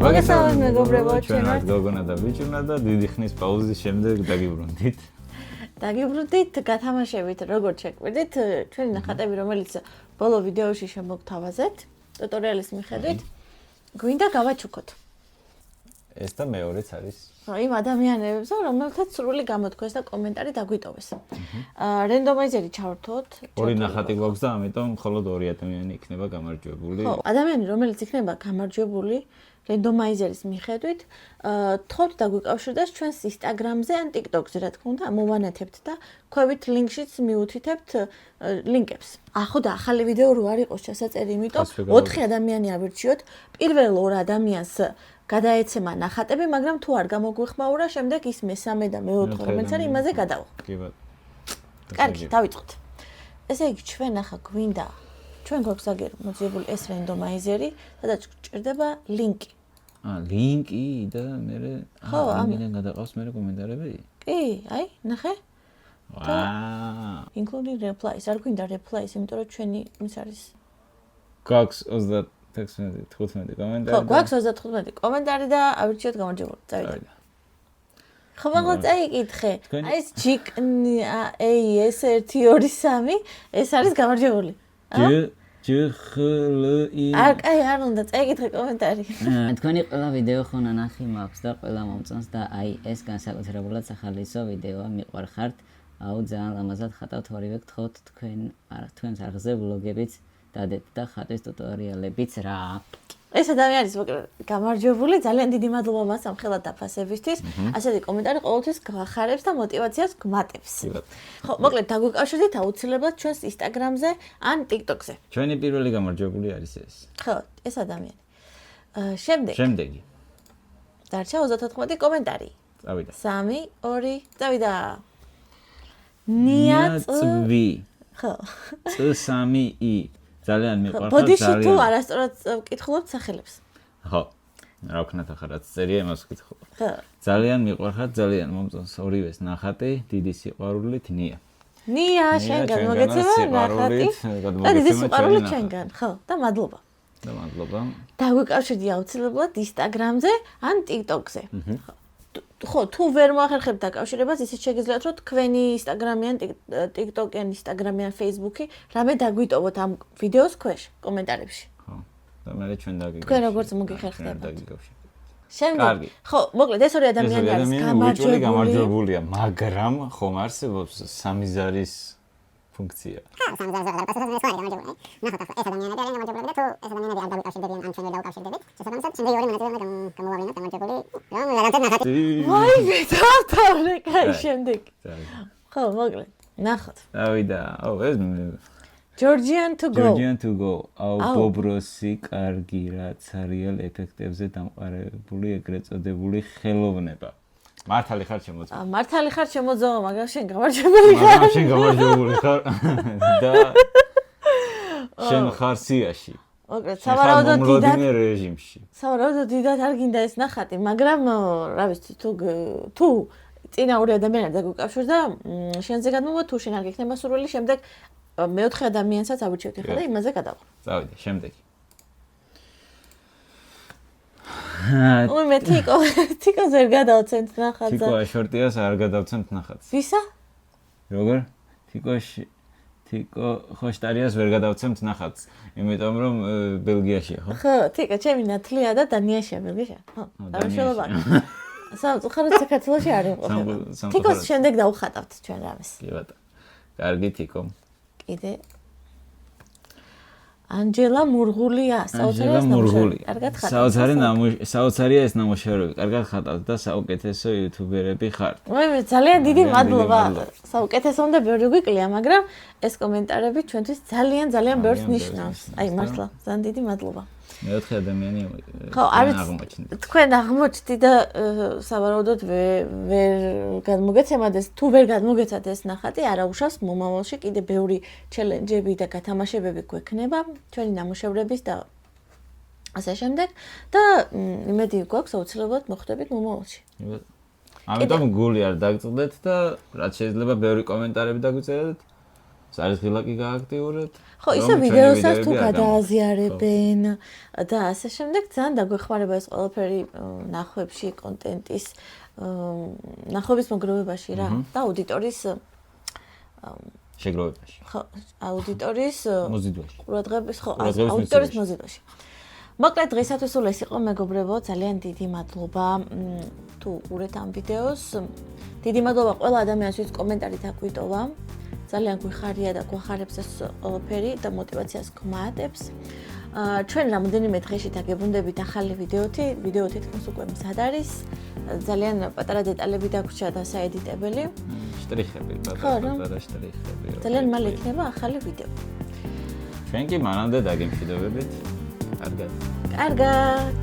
მოგესალმებით მეგობრებო, ჩვენ ვართ გოგონა და ბიჭუნა და დიდი ხნის პაუზის შემდეგ დაგიბრუნდით. დაგიბრუნდით, გათამაშებით, როგორც შეგვიძლით, ჩვენი ნახატები, რომელიც ბოლო ვიდეოში შემოგთავაზეთ, ტუტორიალის მიხედვით, გვინდა გავაჩუქოთ. ეს და მეორეც არის. იმ ადამიანებს, რომელთაც სრული გამოთქვეს და კომენტარი დაგვიტოვეს. რენდომაიზერი ჩავრთოთ. ორი ნახატი გვაქვს და ამიტომ მხოლოდ ორი ადამიანი იქნება გამარჯვებული. ხო, ადამიანი, რომელიც იქნება გამარჯვებული რენდომაიზერის მიხედვით, თხოვთ დაგვიკავშირდეს ჩვენს Instagram-ზე ან TikTok-ზე, რა თქმა უნდა, მოვანათებთ და ქვევით ლინკშიც მიუთითებთ ლინკებს. ახლა და ახალი ვიდეო რო არ იყოს ჩასაწერი, იმიტომ 4 ადამიანი ავირჩიოთ, პირველ 2 ადამიანს გადაეცემა ნახატები, მაგრამ თუ არ გამოგვიხმაურა, შემდეგ ის მესამე და მეოთხე რომელიც არის, იმაზე გადავხო. კი ბატონო. კარგი, დავიწყოთ. ესე იგი, ჩვენ ახლა გვინდა ჩვენ გვაქვს აგერ მოძიებული ეს რენდომაიზერი, სადაც გჭირდება ლინკი. ლინკი და მე ამიდან გადაყავს მე კომენტარები? კი, აი, ნახე. ვაა. including replies. არ გვინდა replies, იმიტომ რომ ჩვენი ის არის. გვაქვს 35 კომენტარი. ხო, გვაქვს 35 კომენტარი და ავირჩიოთ გამარჯვებული. წავიდე. ხო, მაგრამ წაიკითხე. აი ეს ჯიკნი ეს 1 2 3 ეს არის გამარჯვებული. ჯხლი. აი, არ უნდა წაიკითხე კომენტარი. თქვენი ყველა ვიდეო ხო ნანახი მაქვს და ყველა მომწონს და აი ეს განსაკუთრებულად სახალისო ვიდეოა, მიყვარხართ. აუ ძალიან ლამაზად ხატავთ, ორივე გთხოვთ თქვენს არხზე ვლოგებიც დადეთ და ხატვის ტუტორიალებიც რა. ეს ადამიანის გამარჯვებული, ძალიან დიდი მადლობა მას ამხელად დაფასებისთვის. ასეთი კომენტარი ყოველთვის გვახარებს და мотиваციას გმატებს. ხო, მოკლედ დაგვიკავშირდით აუცილებლად ჩვენს Instagram-ზე ან TikTok-ზე. ჩვენი პირველი გამარჯვებული არის ეს. ხო, ეს ადამიანი. შემდეგი. დარჩა 34 კომენტარი. წავიდა. 3 2 წავიდა. ნიაწვი. ხო. C3I. ძალიან მიყვარხარ. ბოდიში თუ არასწორად ვკითხულობთ სახელებს. ხო. რა ვქნათ ახლა რაც წერია იმას ვკითხულობ. ხო. ძალიან მიყვარხარ, ძალიან მომწონს ორივეს ნახატი, დიდი სიყვარულით ნია. ნია, შენგან მოგეცემა ნახატი. და დიდი სიყვარული ჩვენგან, ხო, და მადლობა. და მადლობა. დაგვიკავშირდი აუცილებლად Instagram-ზე ან TikTok-ზე. ხო, თუ ვერ მოახერხებთ დაკავშირებას, ისიც შეგიძლიათ, რომ თქვენი Instagram-იან, TikTok-იან, Instagram-იან, Facebook-ი რამე დაგვიტოვოთ ამ ვიდეოს ქვეშ კომენტარებში. ხო. და მე ჩვენ დაგიგავშებთ. თქვენ როგორც მოგიხერხებათ. დაგიგავშებთ. შემდეგი. ხო, მოკლედ ეს ორი ადამიანი არის გამარჯვებულია, მაგრამ ხომ არსებობს სამიზარის ფუნქცია. ხო, სამიზარის გადაწყვეტილება ეს არის გამარჯვებული. ნახოთ ახლა ეს ადამიანები არიან გამარჯვებულები და თუ ეს ადამიანები არ დავიკავშირდებიან, ან ჩვენ ვერ დავკავშირდებით, შესაბამისად, შემდეგი ორი მონაწილე გამოვავინოთ გამარჯვებული. რომ რაღაცა ნახატი. ვაი, მეთავთავრე, კაი, შემდეგი. ხო, მოკლედ. ნახოთ. დავიდა. ეს Georgian to go. აუ ბობროსი, კარგი რაც არიან ეფექტებზე დამყარებული ეგრეთ წოდებული ხელოვნება. მართალი ხარ შემოწმა. მართალი ხარ შემოწმა, მაგრამ შენ გამარჯვებული ხარ. მაგრამ შენ გამარჯვებული ხარ და შენ ხარ სიაში. მოკლედ, სავარაუდოდ დიდად რეჟიმში. სავარაუდოდ დიდად არ გინდა ეს ნახატი, მაგრამ რა ვიცი, თუ წინა ორი ადამიანი დაგვიკავშირდა, შენზე გადმოვა, თუ შენ არ გექნება სურვილი, შემდეგ მეოთხე ადამიანსაც ავირჩევთ ხა და იმაზე გადავყო. წავიდე, შემდეგი. ой, მე თიკოს ვერ გადავცემთ ნახატს. თიკო შორტიას არ გადავცემთ ნახატს. ვისა? როგორ? თიკო ხოშტარიას ვერ გადავცემთ ნახატს, იმიტომ რომ ბელგიაშია, ხო? ხო, თიკო, ჩემი ნათლია და დანიაშია, ბელგიაშია. ხო, დავშველობა. სამწუხაროდ საქართველოში არ იმყოფება. თიკოს შემდეგ დავხატავთ ჩვენ რამეს. კი ბატონო. კარგი თიკო. კიდე ანჯელა მურღულია, კარგად ხატავთ. საოცარია ეს ნამუშევრები, კარგად ხატავთ და საუკეთესო იუთუბერები ხართ. მე ძალიან დიდი მადლობა. საუკეთესო უნდა ბევრი გვიკლია, მაგრამ ეს კომენტარები ჩვენთვის ძალიან ბევრს ნიშნავს. აი, მართლა, ძალიან დიდი მადლობა. მეოთხე ადამიანი ხო, აღმოჩნდა. თქვენ აღმოჩნდით და სავარაუდოდ ვერ გადმოგეცემათ ეს, თუ ვერ გადმოგეცათ ეს ნახატი, არა უშავს მომავალში კიდე ბევრი ჩელენჯები და გათამაშებები გვექნება ჩვენი ნამუშევრების და ასე შემდეგ და იმედი გვაქვს აუცილებლად მოხვდებით მომავალში. ამიტომ გული არ დაგწდეთ და რაც შეიძლება ბევრი კომენტარები დაგვიწერეთ. სარისხილა კი გააქტიურეთ. ხო, ისე ვიდეოსაც თუ გადააზიარებენ და ასე შემდეგ, ძალიან დაგვეხმარება ეს ყველაფერი ნახვებში, კონტენტის ნახვების მოგროვებაში რა და აუდიტორის შეგროვებაში. ხო, აუდიტორის მოზიდვაში. ყურადღების, ხო, აუდიტორის მოზიდვაში. მოკლედ დღეისათვის სულ ეს იყო, მეგობრებო, ძალიან დიდი მადლობა თუ უყურეთ ამ ვიდეოს. დიდი მადლობა ყველა ადამიანს, ვინც კომენტარით აგვიტოვა. ძალიან გვიხარია და გვახარებს ეს ყველაფერი და мотиваციას გმატებს. ჩვენ რამოდენიმე დღეში დაგებრუნდებით ახალი ვიდეო თითქმის უკვე მზად არის. ძალიან პატარა დეტალები დაგვრჩა და საედიტებელი. შტრიხები, პატარა შტრიხები. ძალიან მალე იქნება ახალი ვიდეო. ჩვენ კი მანამდე დაგემშვიდობებით. კარგად. კარგად.